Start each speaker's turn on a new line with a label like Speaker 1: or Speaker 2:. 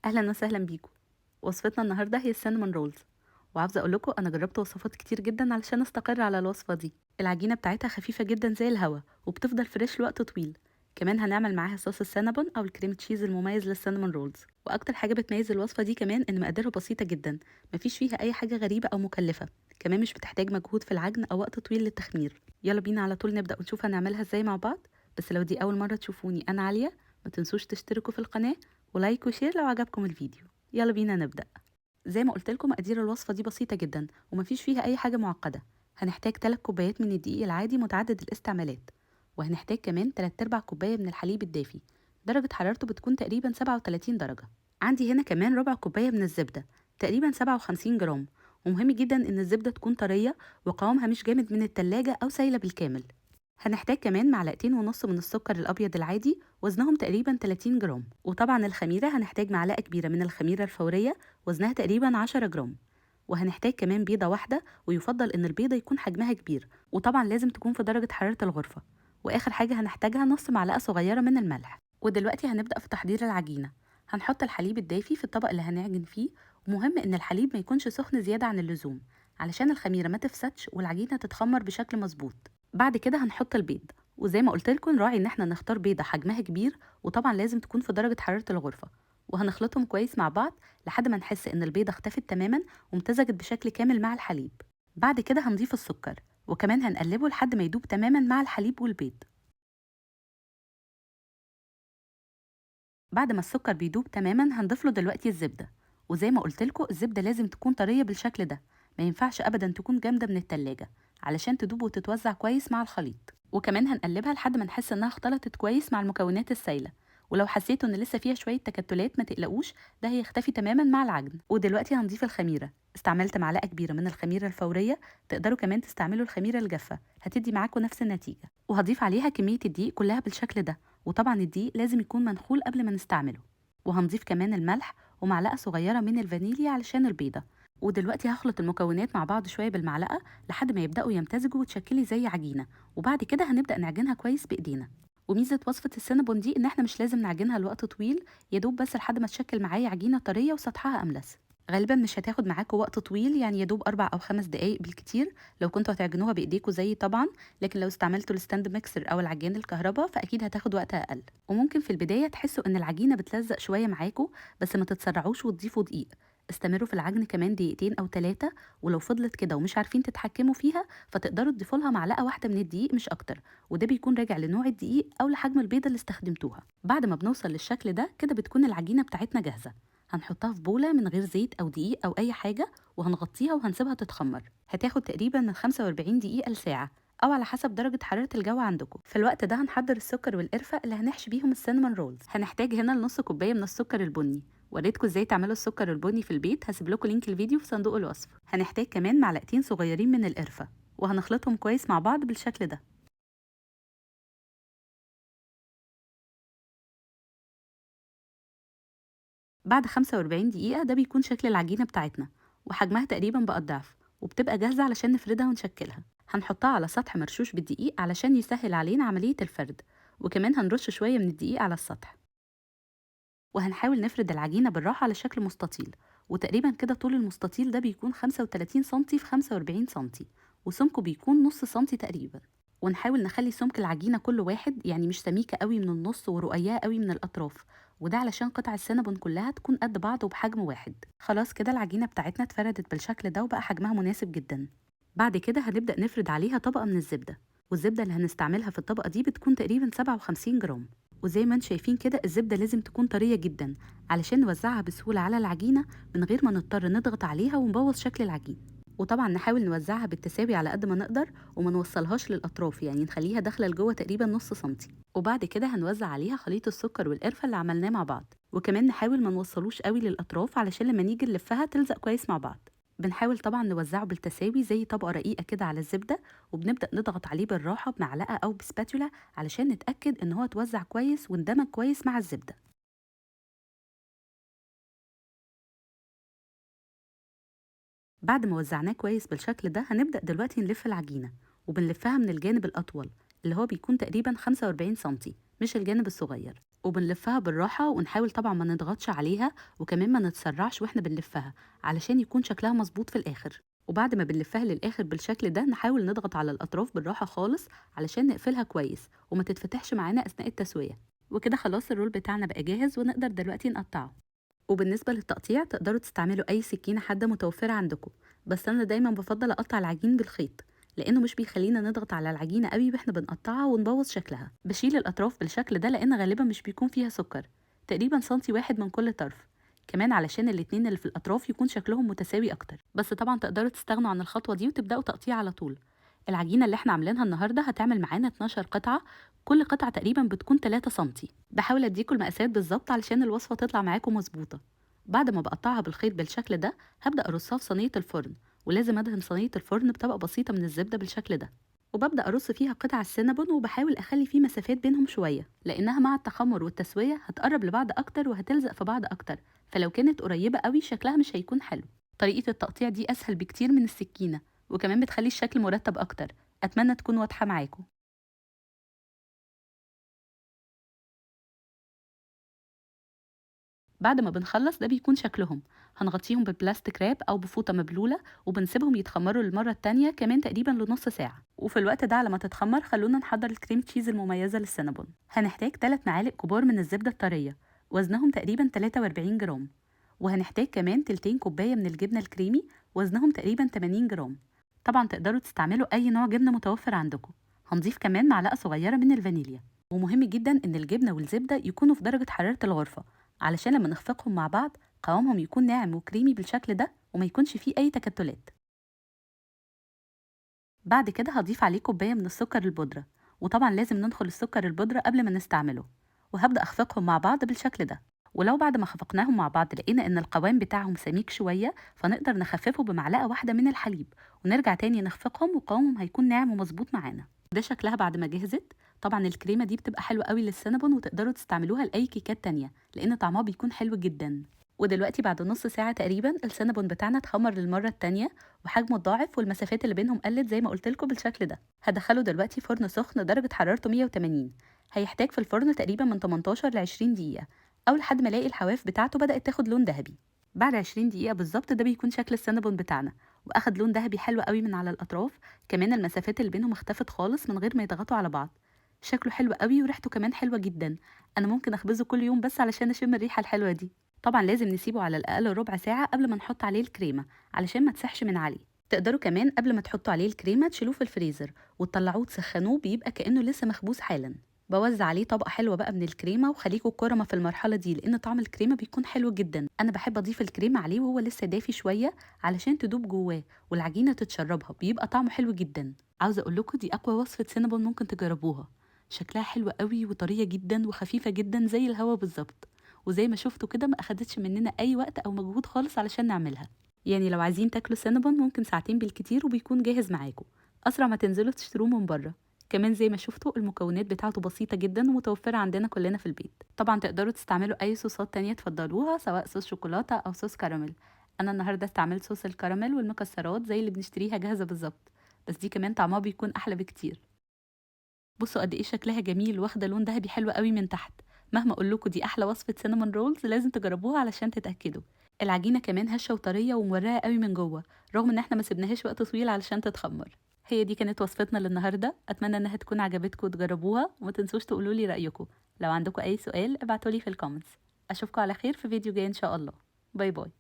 Speaker 1: اهلا وسهلا بيكم. وصفتنا النهارده هي السينامون رولز، وعاوزه اقول لكم انا جربت وصفات كتير جدا علشان استقر على الوصفه دي. العجينه بتاعتها خفيفه جدا زي الهوا وبتفضل فريش لوقت طويل. كمان هنعمل معاها صوص السينابون او الكريم تشيز المميز للسينامون رولز. واكتر حاجه بتميز الوصفه دي كمان ان مقاديرها بسيطه جدا، مفيش فيها اي حاجه غريبه او مكلفه. كمان مش بتحتاج مجهود في العجن او وقت طويل للتخمير. يلا بينا على طول نبدا ونشوف هنعملها ازاي مع بعض. بس لو دي اول مره تشوفوني انا عاليه، ما تنسوش تشتركوا في القناه ولايك وشير لو عجبكم الفيديو. يلا بينا نبدأ. زي ما قلت لكم مقادير الوصفة دي بسيطة جدا ومفيش فيها أي حاجة معقدة. هنحتاج 3 كوبايات من الدقيق العادي متعدد الاستعمالات، وهنحتاج كمان 3/4 كوباية من الحليب الدافي، درجة حرارته بتكون تقريبا 37 درجة. عندي هنا كمان ربع كوباية من الزبدة، تقريبا 57 جرام. ومهم جدا إن الزبدة تكون طرية وقوامها مش جامد من التلاجة أو سايلة بالكامل. هنحتاج كمان 2.5 معلقة من السكر الأبيض العادي، وزنهم تقريبا 30 جرام. وطبعا الخميرة هنحتاج معلقة كبيرة من الخميرة الفورية، وزنها تقريبا 10 جرام. وهنحتاج كمان بيضة واحدة، ويفضل إن البيضة يكون حجمها كبير، وطبعا لازم تكون في درجة حرارة الغرفة. وآخر حاجة هنحتاجها نص معلقة صغيرة من الملح. ودلوقتي هنبدأ في تحضير العجينة. هنحط الحليب الدافي في الطبق اللي هنعجن فيه، ومهم إن الحليب ما يكونش سخن زيادة عن اللزوم علشان الخميرة ما تفسدش والعجينة تتخمر بشكل مظبوط. بعد كده هنحط البيض، وزي ما قلت لكم نراعي ان احنا نختار بيضه حجمها كبير، وطبعا لازم تكون في درجه حراره الغرفه. وهنخلطهم كويس مع بعض لحد ما نحس ان البيضه اختفت تماما وامتزجت بشكل كامل مع الحليب. بعد كده هنضيف السكر، وكمان هنقلبه لحد ما يدوب تماما مع الحليب والبيض. بعد ما السكر بيدوب تماما هنضيف له دلوقتي الزبده. وزي ما قلت لكم الزبده لازم تكون طريه بالشكل ده، ما ينفعش ابدا تكون جامده من التلاجة علشان تدوب وتتوزع كويس مع الخليط. وكمان هنقلبها لحد ما نحس انها اختلطت كويس مع المكونات السائله. ولو حسيتوا ان لسه فيها شويه تكتلات ما تقلقوش، ده هيختفي تماما مع العجن. ودلوقتي هنضيف الخميره. استعملت معلقه كبيره من الخميره الفوريه، تقدروا كمان تستعملوا الخميره الجافه، هتدي معاكم نفس النتيجه. وهضيف عليها كميه الدقيق كلها بالشكل ده، وطبعا الدقيق لازم يكون منخول قبل ما نستعمله. وهنضيف كمان الملح ومعلقة صغيرة من الفانيليا علشان البيضة. ودلوقتي هخلط المكونات مع بعض شوية بالمعلقة لحد ما يبدأوا يمتزجوا وتشكلي زي عجينة. وبعد كده هنبدأ نعجنها كويس بإيدينا. وميزة وصفة السينابون دي إن احنا مش لازم نعجنها لوقت طويل، يدوب بس لحد ما تشكل معايا عجينة طرية وسطحها أملس. غالبا مش هتاخد معاكم وقت طويل، يعني يدوب 4 أو 5 دقايق بالكتير لو كنتوا هتعجنوها بإيديكوا زي طبعا. لكن لو استعملتوا الستاند ميكسر أو العجان الكهرباء فأكيد هتاخد وقت أقل. وممكن في البداية تحسوا إن العجينة بتلزق شوية معاكوا، بس ما تتسرعوش وتضيفوا دقيق. استمروا في العجن كمان دقيقتين أو 3. ولو فضلت كده ومش عارفين تتحكموا فيها فتقدروا تضيفوا لها معلقة واحدة من الدقيق مش أكتر، وده بيكون راجع لنوع الدقيق أو لحجم البيضة اللي استخدمتوها. بعد ما بنوصل للشكل ده كده بتكون العجينة بتاعتنا جاهزة. هنحطها في بولة من غير زيت أو دقيق أو أي حاجة، وهنغطيها وهنسيبها تتخمر. هتاخد تقريبا من 45 دقيقة لساعة، أو على حسب درجة حرارة الجو عندكم. في الوقت ده هنحضر السكر والقرفة اللي هنحشي بيهم السينامون رولز. هنحتاج هنا نص كوباية من السكر البني. وريتكم ازاي تعملوا السكر البني في البيت، هسيب لكم لينك الفيديو في صندوق الوصف. هنحتاج كمان معلقتين صغيرين من القرفة، وهنخلطهم كويس مع بعض بالشكل ده. بعد 45 دقيقة ده بيكون شكل العجينة بتاعتنا، وحجمها تقريبا بقى الضعف، وبتبقى جاهزة علشان نفردها ونشكلها. هنحطها على سطح مرشوش بالدقيق علشان يسهل علينا عملية الفرد، وكمان هنرش شوية من الدقيق على السطح. وهنحاول نفرد العجينة بالراحة على شكل مستطيل. وتقريبا كده طول المستطيل ده بيكون 35 سنتي في 45 سنتي، وسمكه بيكون نص سنتي تقريبا. ونحاول نخلي سمك العجينة كل واحد، يعني مش سميكة قوي من النص ورقيقة قوي من الأطراف، وده علشان قطع السينابون كلها تكون قد بعض وبحجم واحد. خلاص كده العجينة بتاعتنا اتفردت بالشكل ده وبقى حجمها مناسب جدا. بعد كده هنبدأ نفرد عليها طبقة من الزبدة. والزبدة اللي هنستعملها في الطبقة دي بتكون تقريبا 57 جرام. وزي ما انتم شايفين كده الزبدة لازم تكون طرية جدا علشان نوزعها بسهولة على العجينة من غير ما نضطر نضغط عليها ونبوظ شكل العجين. وطبعا نحاول نوزعها بالتساوي على قد ما نقدر، وما نوصلهاش للأطراف، يعني نخليها داخلة لجوه تقريبا نص سنتي. وبعد كده هنوزع عليها خليط السكر والقرفة اللي عملناه مع بعض، وكمان نحاول ما نوصلوش قوي للأطراف علشان لما نيجي نلفها تلزق كويس مع بعض. بنحاول طبعا نوزعه بالتساوي زي طبقة رقيقة كده على الزبدة، وبنبدأ نضغط عليه بالراحة بمعلقة أو بسباتولا علشان نتأكد إن هو اتوزع كويس واندمج كويس مع الزبدة. بعد ما وزعناه كويس بالشكل ده هنبدأ دلوقتي نلف العجينة، وبنلفها من الجانب الأطول اللي هو بيكون تقريبا 45 سنتي، مش الجانب الصغير. وبنلفها بالراحة ونحاول طبعا ما نضغطش عليها، وكمان ما نتسرعش واحنا بنلفها علشان يكون شكلها مظبوط في الآخر. وبعد ما بنلفها للآخر بالشكل ده نحاول نضغط على الأطراف بالراحة خالص علشان نقفلها كويس وما تتفتحش معانا أثناء التسوية. وكده خلاص الرول بتاعنا بقى جاهز ونقدر دلوقتي نقطعه. وبالنسبة للتقطيع تقدروا تستعملوا أي سكينة حادة متوفرة عندكم، بس أنا دايما بفضل أقطع العجين بالخيط لأنه مش بيخلينا نضغط على العجينة قوي واحنا بنقطعها ونبوظ شكلها. بشيل الأطراف بالشكل ده لأن غالبا مش بيكون فيها سكر، تقريبا سنتي واحد من كل طرف، كمان علشان الاتنين اللي في الأطراف يكون شكلهم متساوي أكتر. بس طبعا تقدروا تستغنوا عن الخطوة دي وتبدأوا تقطيع على طول. العجينة اللي احنا عاملينها النهاردة هتعمل معانا 12 قطعة، كل قطعة تقريبا بتكون 3 سنتي. بحاول اديكم المقاسات بالظبط علشان الوصفة تطلع معاكم مظبوطة. بعد ما بقطعها بالخيط بالشكل ده هبدأ أرصها في صينية الفرن، ولازم أدهن صينية الفرن بطبقة بسيطة من الزبدة بالشكل ده. وببدأ أرص فيها قطع السينابون وبحاول أخلي فيه مسافات بينهم شوية لأنها مع التخمر والتسوية هتقرب لبعض أكتر وهتلزق في بعض أكتر، فلو كانت قريبة قوي شكلها مش هيكون حلو. طريقة التقطيع دي أسهل بكتير من السكينة، وكمان بتخلي الشكل مرتب أكتر. أتمنى تكون واضحة معاكم. بعد ما بنخلص ده بيكون شكلهم. هنغطيهم ببلاستيك راب أو بفوطة مبلولة وبنسيبهم يتخمروا للمرة التانية كمان تقريبا لنص ساعة. وفي الوقت ده على ما تتخمر خلونا نحضر الكريم تشيز المميزة للسينابون. هنحتاج 3 معالق كبار من الزبدة الطرية وزنهم تقريبا 43 جرام، وهنحتاج كمان تلتين كوباية من الجبنة الكريمي وزنهم تقريبا 80 جرام. طبعا تقدروا تستعملوا أي نوع جبنة متوفر عندكم. هنضيف كمان معلقة صغيرة من الفانيليا. ومهم جدا إن الجبنة والزبدة يكونوا في درجة حرارة الغرفة علشان لما نخفقهم مع بعض قوامهم يكون ناعم وكريمي بالشكل ده وما يكونش فيه أي تكتلات. بعد كده هضيف عليه كوباية من السكر البودرة، وطبعا لازم ننخل السكر البودرة قبل ما نستعمله. وهبدأ أخفقهم مع بعض بالشكل ده. ولو بعد ما خفقناهم مع بعض لقينا إن القوام بتاعهم سميك شوية فنقدر نخففه بمعلقة واحدة من الحليب، ونرجع تاني نخفقهم وقوامهم هيكون ناعم ومظبوط معانا. ده شكلها بعد ما جهزت. طبعا الكريمة دي بتبقى حلوة قوي للسينابون وتقدروا تستعملوها لأي كيكات تانية لأن طعمها بيكون حلو جدا. ودلوقتي بعد نص ساعة تقريبا السينابون بتاعنا اتخمر للمرة التانية وحجمه اتضاعف والمسافات اللي بينهم قلت زي ما قلت لكم بالشكل ده. هدخله دلوقتي فرن سخن درجة حرارته 180. هيحتاج في الفرن تقريبا من 18 ل 20 دقيقة أو لحد ما الاقي الحواف بتاعته بدأت تاخد لون ذهبي. بعد 20 دقيقة بالظبط ده بيكون شكل السينابون بتاعنا، واخد لون ذهبي حلو قوي من على الأطراف، كمان المسافات اللي بينهم اختفت خالص من غير ما يضغطوا على بعض. شكله حلو قوي وريحته كمان حلوة جدا. أنا ممكن أخبزه كل يوم بس علشان أشم الريحة الحلوة دي. طبعا لازم نسيبه على الأقل ربع ساعة قبل ما نحط عليه الكريمة علشان ما تسحش من عليه. تقدروا كمان قبل ما تحطوا عليه الكريمة تشيلوه في الفريزر وتطلعوه تسخنوه بيبقى كأنه لسه مخبوز حالا. بوزع عليه طبقة حلوة بقى من الكريمة، وخليكوا كرمة في المرحلة دي لأن طعم الكريمة بيكون حلو جدا. أنا بحب أضيف الكريمة عليه وهو لسه دافي شوية علشان تدوب جواه والعجينة تتشربها، بيبقى طعمه حلو جدا. عاوزة أقول لكم دي أقوى وصفة سينابون ممكن تجربوها. شكلها حلو قوي وطرية جدا وخفيفة جدا زي الهوا بالظبط، وزي ما شفتوا كده ما أخدتش مننا أي وقت أو مجهود خالص علشان نعملها. يعني لو عايزين تاكلوا سينابون ممكن ساعتين بالكتير وبيكون جاهز معاكم، أسرع ما تنزلوا تشتروه من بره. كمان زي ما شفتوا المكونات بتاعته بسيطة جدا ومتوفرة عندنا كلنا في البيت. طبعا تقدروا تستعملوا أي صوصات تانية تفضلوها سواء صوص شوكولاتة أو صوص كراميل. أنا النهاردة استعملت صوص الكراميل والمكسرات زي اللي بنشتريها جاهزة بالظبط، بس دي كمان طعمها بيكون أحلى بكتير. بصوا قد ايه شكلها جميل واخده لون دهبي حلو قوي من تحت. مهما اقول لكم دي احلى وصفه سينامون رولز لازم تجربوها علشان تتاكدوا. العجينه كمان هشه وطريه ومورقه قوي من جوه رغم ان احنا ما سيبناهاش وقت طويل علشان تتخمر. هي دي كانت وصفتنا للنهارده، اتمنى انها تكون عجبتكم وتجربوها وما تنسوش تقولوا لي رايكم. لو عندكم اي سؤال ابعتولي في الكومنتس. اشوفكم على خير في فيديو جاي ان شاء الله. باي باي.